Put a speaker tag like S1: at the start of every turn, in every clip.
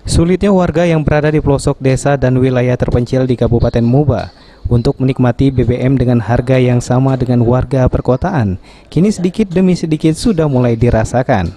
S1: Sulitnya warga yang berada di pelosok desa dan wilayah terpencil di Kabupaten Muba untuk menikmati BBM dengan harga yang sama dengan warga perkotaan, kini sedikit demi sedikit sudah mulai dirasakan.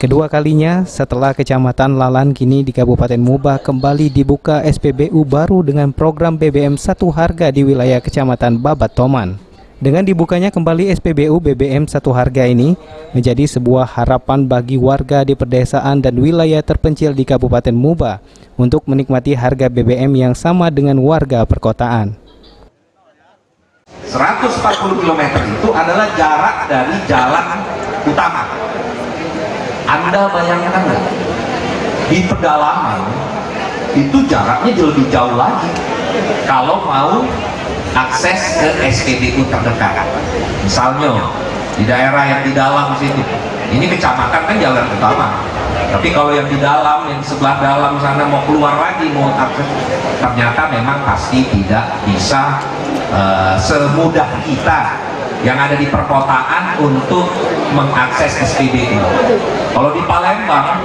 S1: Kedua kalinya setelah Kecamatan Lalan kini di Kabupaten Muba kembali dibuka SPBU baru dengan program BBM satu harga di wilayah Kecamatan Babat Toman. Dengan dibukanya kembali SPBU BBM satu harga ini menjadi sebuah harapan bagi warga di pedesaan dan wilayah terpencil di Kabupaten Muba untuk menikmati harga BBM yang sama dengan warga perkotaan.
S2: 140 km itu adalah jarak dari jalan utama. Anda bayangkan nggak? Di pedalaman itu jaraknya lebih jauh lagi kalau mau akses ke SPBU terdekat. Misalnya di daerah yang di dalam situ, ini kecamatan kan jalan utama. Tapi kalau yang di dalam, yang sebelah dalam sana mau keluar lagi, mau akses, ternyata memang pasti tidak bisa semudah kita yang ada di perkotaan untuk mengakses SPBU. Kalau di Palembang,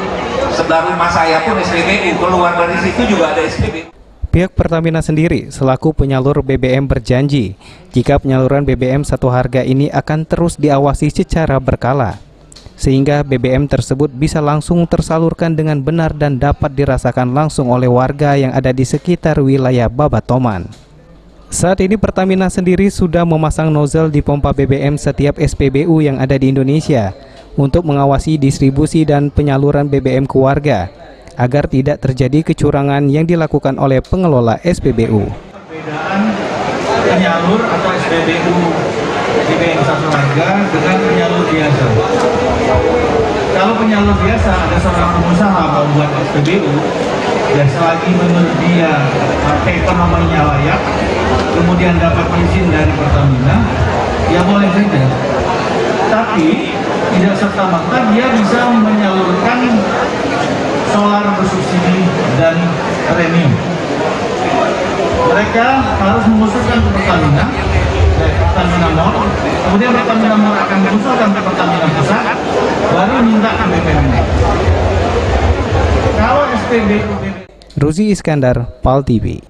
S2: sebelah rumah saya pun SPBU, keluar dari situ juga ada SPBU.
S1: Pihak Pertamina sendiri selaku penyalur BBM berjanji jika penyaluran BBM satu harga ini akan terus diawasi secara berkala, sehingga BBM tersebut bisa langsung tersalurkan dengan benar dan dapat dirasakan langsung oleh warga yang ada di sekitar wilayah Babat Toman. Saat ini Pertamina sendiri sudah memasang nozzle di pompa BBM setiap SPBU yang ada di Indonesia untuk mengawasi distribusi dan penyaluran BBM ke warga agar tidak terjadi kecurangan yang dilakukan oleh pengelola SPBU.
S3: Perbedaan penyalur atau SPBU BBM satu harga dengan penyalur biasa. Kalau penyalur biasa ada seorang pengusaha membuat SPBU, ya selagi menurut dia ekonominya layak, kemudian dapat izin dari Pertamina, ya boleh saja. Tapi tidak serta-merta dia bisa menyalurkan solar bersubsidi dan premium. Mereka harus mengusulkan ke Pertamina, Pertamina Mall, kemudian Pertamina Mall akan mengusulkan ke Pertamina Pusat, baru minta ke BPM. Kalau SPBU
S1: Ruzi Iskandar, PAL TV.